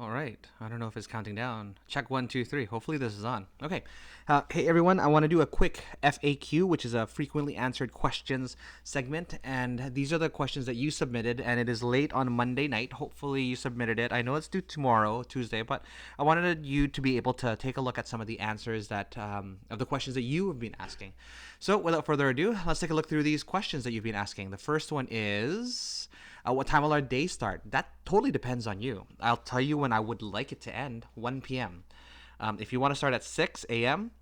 All right. I don't know if it's counting down. Check 1, 2, 3. Hopefully this is on. Okay. Hey everyone, I want to do a quick FAQ, which is a frequently answered questions segment, and these are the questions that you submitted, and it is late on Monday night. Hopefully you submitted it. I know it's due tomorrow, Tuesday, but I wanted you to be able to take a look at some of the answers that of the questions that you have been asking. So without further ado, let's take a look through these questions that you've been asking. The first one is. What time will our day start? That totally depends on you. I'll tell you when I would like it to end, 1 p.m. If you want to start at 6 a.m.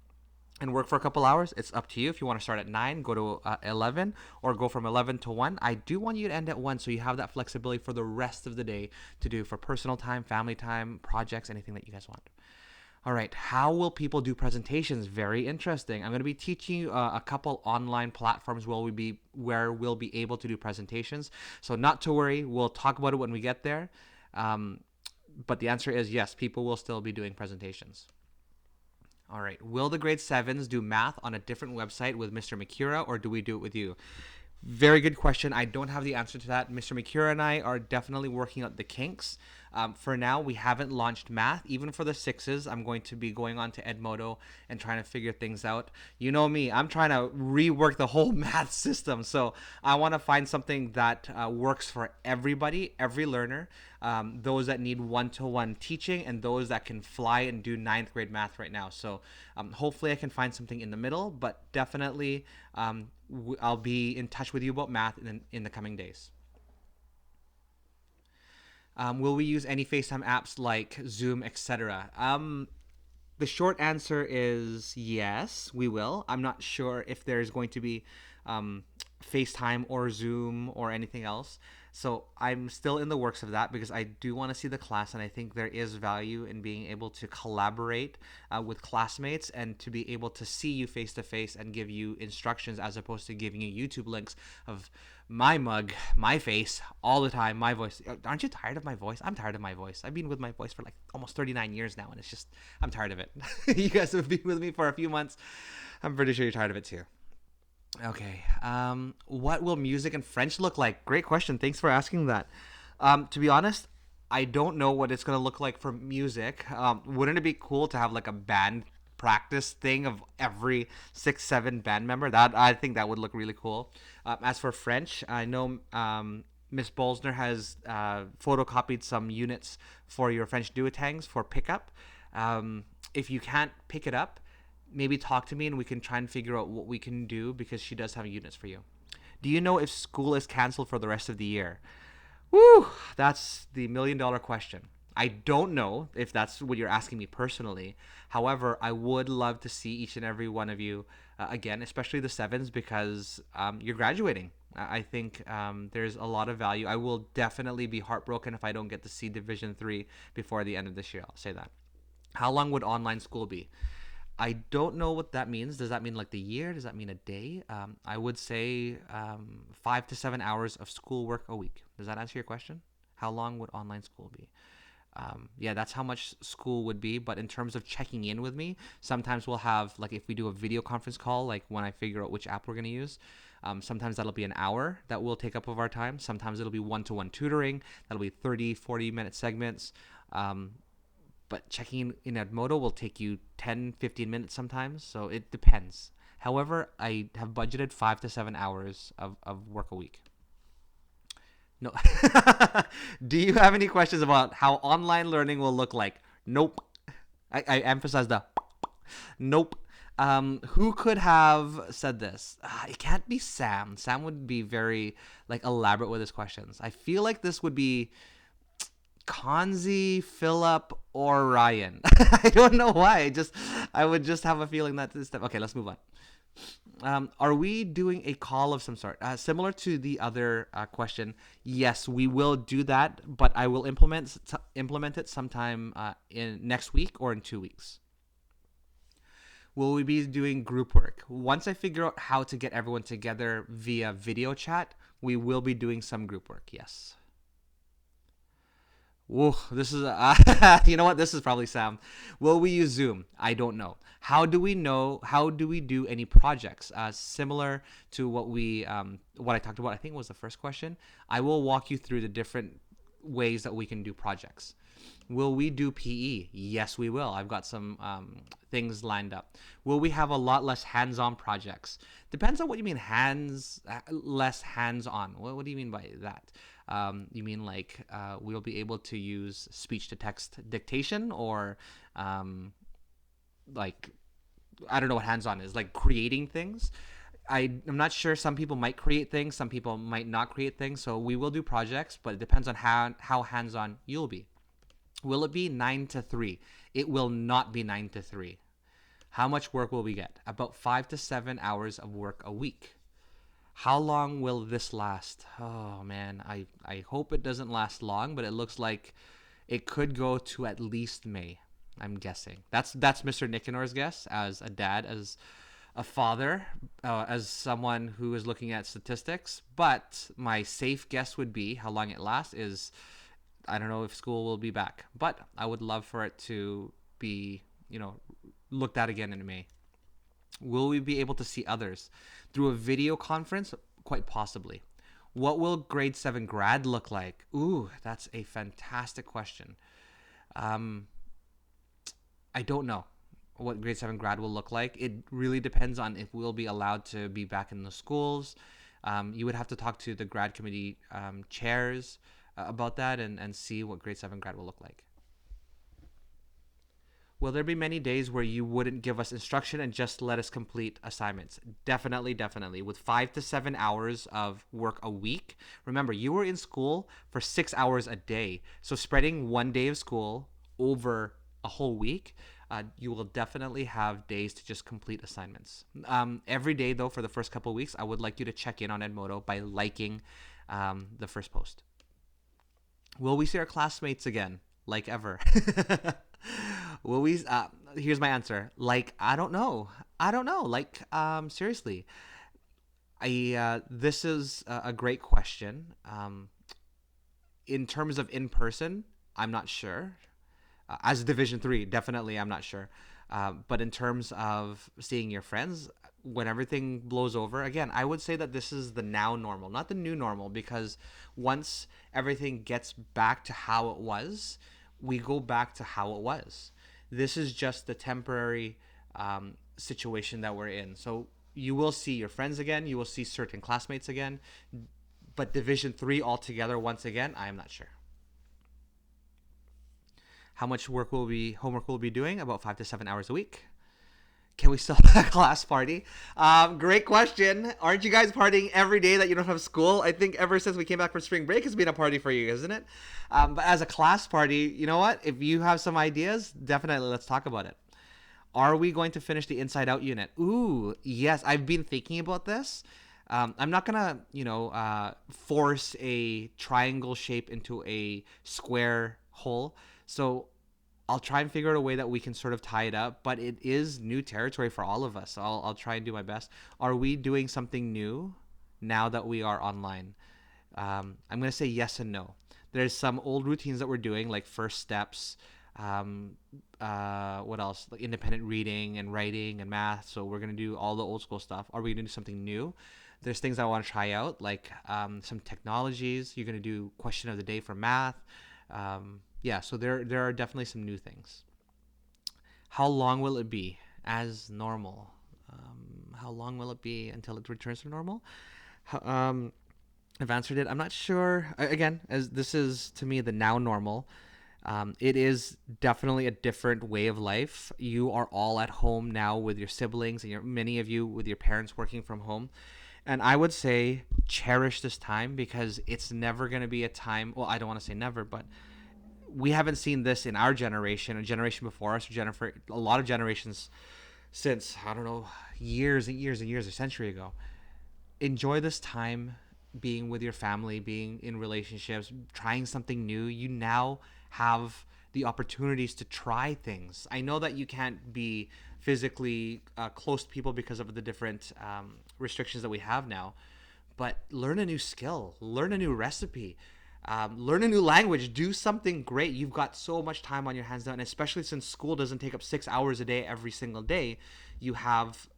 and work for a couple hours, it's up to you. If you want to start at 9, go to 11, or go from 11 to 1. I do want you to end at 1 so you have that flexibility for the rest of the day to do for personal time, family time, projects, anything that you guys want. All right, how will people do presentations? Very interesting. I'm going to be teaching you a couple online platforms where we'll be able to do presentations. So not to worry, we'll talk about it when we get there. But the answer is yes, people will still be doing presentations. All right, will the grade 7s do math on a different website with Mr. Macuira, or do we do it with you? Very good question. I don't have the answer to that. Mr. Macuira and I are definitely working out the kinks. For now, we haven't launched math. Even for the 6s, I'm going to be going on to Edmodo and trying to figure things out. You know me, I'm trying to rework the whole math system. So I want to find something that works for everybody, every learner, those that need one-to-one teaching and those that can fly and do ninth grade math right now. So hopefully I can find something in the middle, but definitely I'll be in touch with you about math in the coming days. Will we use any FaceTime apps like Zoom, etc.? The short answer is yes, we will. I'm not sure if there's going to be FaceTime or Zoom or anything else. So I'm still in the works of that because I do want to see the class, and I think there is value in being able to collaborate with classmates and to be able to see you face to face and give you instructions as opposed to giving you YouTube links of my mug, my face, all the time, my voice. Aren't you tired of my voice? I'm tired of my voice. I've been with my voice for like almost 39 years now, and it's just, I'm tired of it. You guys have been with me for a few months. I'm pretty sure you're tired of it too. Okay. What will music in French look like? Great question. Thanks for asking that. To be honest, I don't know what it's gonna look like for music. Wouldn't it be cool to have like a band practice thing of every 6, 7 band member? That I think that would look really cool. As for French, I know Miss Bolsner has photocopied some units for your French duotangs for pickup. If you can't pick it up, maybe talk to me and we can try and figure out what we can do because she does have units for you. Do you know if school is canceled for the rest of the year? Woo! That's the $1 million question. I don't know if that's what you're asking me personally. However, I would love to see each and every one of you again, especially the 7s, because you're graduating. I think there's a lot of value. I will definitely be heartbroken if I don't get to see Division 3 before the end of this year. I'll say that. How long would online school be? I don't know what that means. Does that mean like the year? Does that mean a day? I would say 5 to 7 hours of schoolwork a week. Does that answer your question? How long would online school be? Yeah, that's how much school would be. But in terms of checking in with me, sometimes we'll have, like, if we do a video conference call, like when I figure out which app we're going to use, sometimes that'll be an hour that will take up of our time. Sometimes it'll be one-to-one tutoring. That'll be 30, 40-minute segments. But checking in at Moto will take you 10, 15 minutes sometimes. So it depends. However, I have budgeted 5 to 7 hours of work a week. No. Do you have any questions about how online learning will look like? Nope. I emphasize the nope. Who could have said this? It can't be Sam. Sam would be very like elaborate with his questions. I feel like this would be Konzi, Philip, or Ryan. I don't know why. I would just have a feeling that this stuff. Okay, let's move on. Are we doing a call of some sort? Similar to the other question, yes, we will do that, but I will implement it sometime in next week or in 2 weeks. Will we be doing group work? Once I figure out how to get everyone together via video chat, we will be doing some group work, yes. Whoa, this is you know what? This is probably Sam. Will we use Zoom? I don't know. How do we know? How do we do any projects? Similar to what I talked about. I think was the first question. I will walk you through the different ways that we can do projects. Will we do PE? Yes, we will. I've got some things lined up. Will we have a lot less hands-on projects? Depends on what you mean less hands-on. What do you mean by that? You mean like we'll be able to use speech-to-text dictation, or like I don't know what hands-on is, like creating things. I'm not sure. Some people might create things, some people might not create things. So we will do projects, but it depends on how hands-on you'll be. Will it be 9 to 3? It will not be 9 to 3. How much work will we get? About 5 to 7 hours of work a week. How long will this last? Oh man, I hope it doesn't last long, but it looks like it could go to at least May. I'm guessing. That's Mr. Nicanor's guess as a dad, as a father, as someone who is looking at statistics. But my safe guess would be how long it lasts is I don't know if school will be back, but I would love for it to be, looked at again in May. Will we be able to see others through a video conference? Quite possibly. What will grade 7 grad look like? Ooh, that's a fantastic question. Um, I don't know what grade 7 grad will look like. It really depends on if we'll be allowed to be back in the schools. You would have to talk to the grad committee chairs about that and see what grade 7 grad will look like. Will there be many days where you wouldn't give us instruction and just let us complete assignments? Definitely, definitely. With 5 to 7 hours of work a week. Remember, you were in school for 6 hours a day. So spreading one day of school over a whole week, you will definitely have days to just complete assignments. Every day, though, for the first couple of weeks, I would like you to check in on Edmodo by liking the first post. Will we see our classmates again, like ever? Will we? Here's my answer. Like, I don't know. I don't know. Like, seriously, I this is a great question. In terms of in person, I'm not sure. As Division 3, definitely, I'm not sure. But in terms of seeing your friends, when everything blows over, again, I would say that this is the now normal, not the new normal, because once everything gets back to how it was, we go back to how it was. This is just the temporary situation that we're in. So you will see your friends again, you will see certain classmates again, but Division 3 altogether, once again, I am not sure. How much homework will be doing? About 5 to 7 hours a week. Can we still have a class party? Great question. Aren't you guys partying every day that you don't have school? I think ever since we came back from spring break, it's been a party for you, isn't it? But as a class party, you know what? If you have some ideas, definitely let's talk about it. Are we going to finish the Inside Out unit? Ooh, yes. I've been thinking about this. I'm not gonna, force a triangle shape into a square hole. So I'll try and figure out a way that we can sort of tie it up, but it is new territory for all of us. So I'll try and do my best. Are we doing something new now that we are online? I'm going to say yes and no. There's some old routines that we're doing, like first steps. What else? Like independent reading and writing and math. So we're going to do all the old school stuff. Are we going to do something new? There's things I want to try out, like some technologies. You're going to do question of the day for math. Yeah, so there are definitely some new things. How long will it be as normal? How long will it be until it returns to normal? I've answered it. I'm not sure. Again, as this is to me the now normal, it is definitely a different way of life. You are all at home now with your siblings, and many of you with your parents working from home. And I would say cherish this time because it's never going to be a time. Well, I don't want to say never, but we haven't seen this in our generation, a generation before us, a lot of generations since, I don't know, years and years and years, a century ago. Enjoy this time being with your family, being in relationships, trying something new. You now have the opportunities to try things. I know that you can't be physically close to people because of the different restrictions that we have now, but learn a new skill, learn a new recipe, learn a new language, do something great. You've got so much time on your hands now, and especially since school doesn't take up 6 hours a day every single day, you have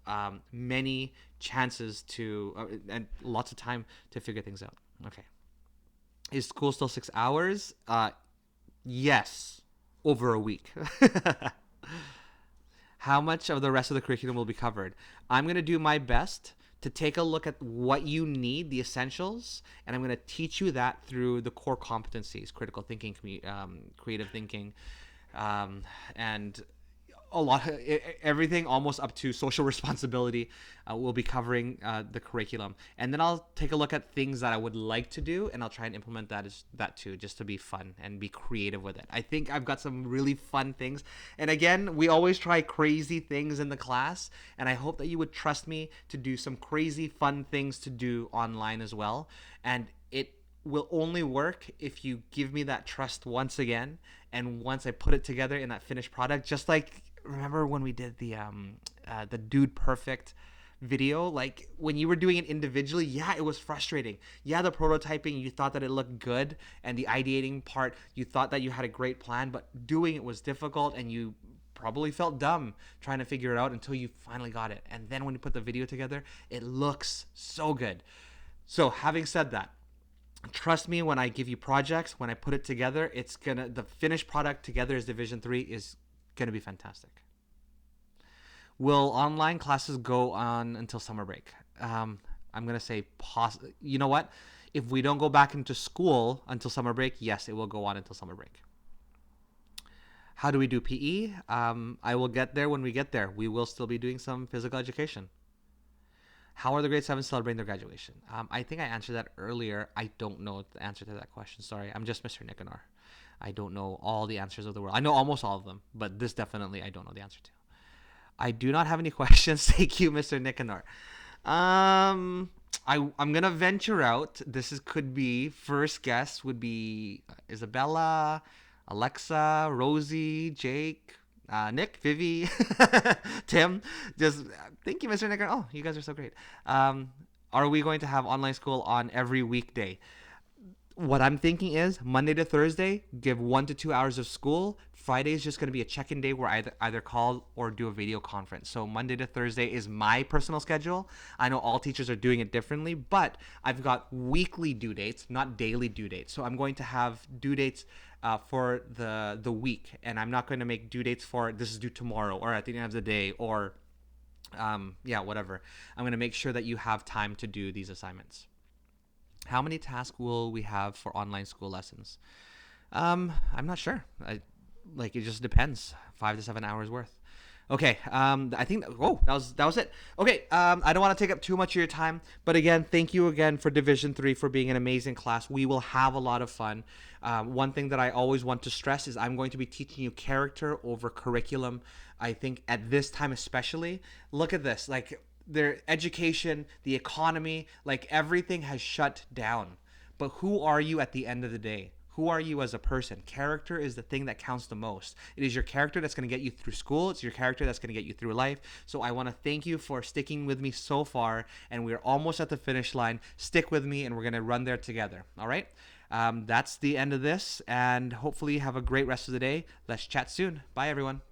many chances and lots of time to figure things out. Okay. Is school still 6 hours? Yes, over a week. How much of the rest of the curriculum will be covered? I'm going to do my best to take a look at what you need, the essentials, and I'm going to teach you that through the core competencies: critical thinking, creative thinking, and a lot of everything almost up to social responsibility. We'll be covering the curriculum, and then I'll take a look at things that I would like to do, and I'll try and implement that too, just to be fun and be creative with it. I think I've got some really fun things, and again, we always try crazy things in the class, and I hope that you would trust me to do some crazy fun things to do online as well. And it will only work if you give me that trust once again, and once I put it together in that finished product. Just like, remember when we did the Dude Perfect video? Like, when you were doing it individually, yeah, it was frustrating. Yeah, the prototyping, you thought that it looked good, and the ideating part, you thought that you had a great plan, but doing it was difficult, and you probably felt dumb trying to figure it out until you finally got it. And then when you put the video together, it looks so good. So having said that, trust me when I give you projects, when I put it together, the finished product together as Division 3 is gonna be fantastic. Will online classes go on until summer break? I'm gonna say you know what? If we don't go back into school until summer break, yes, it will go on until summer break. How do we do PE? I will get there when we get there. We will still be doing some physical education. How are the grade 7 celebrating their graduation? I think I answered that earlier. I don't know the answer to that question. Sorry, I'm just Mr. Nicanor. I don't know all the answers of the world. I know almost all of them, but this definitely I don't know the answer to. I do not have any questions. Thank you, Mr. Nicanor. I'm gonna venture out. Could be first guess would be Isabella, Alexa, Rosie, Jake, Nick, Vivi, Tim. Just thank you, Mr. Nicker. Oh, you guys are so great. Are we going to have online school on every weekday? What I'm thinking is Monday to Thursday, give 1 to 2 hours of school. Friday is just going to be a check-in day where I either call or do a video conference. So Monday to Thursday is my personal schedule. I know all teachers are doing it differently, but I've got weekly due dates, not daily due dates. So I'm going to have due dates for the week, and I'm not going to make due dates for this is due tomorrow or at the end of the day or whatever. I'm going to make sure that you have time to do these assignments. How many tasks will we have for online school lessons? I'm not sure. It just depends. 5 to 7 hours worth. Okay. I think that was it. Okay. I don't want to take up too much of your time, but again, thank you again for Division 3 for being an amazing class. We will have a lot of fun. One thing that I always want to stress is I'm going to be teaching you character over curriculum. I think at this time especially, look at this. Like, their education, the economy, like everything has shut down. But who are you at the end of the day? Who are you as a person? Character is the thing that counts the most. It is your character that's going to get you through school. It's your character that's going to get you through life. So I want to thank you for sticking with me so far, and we're almost at the finish line. Stick with me, and we're going to run there together. All right? That's the end of this, and hopefully you have a great rest of the day. Let's chat soon. Bye, everyone.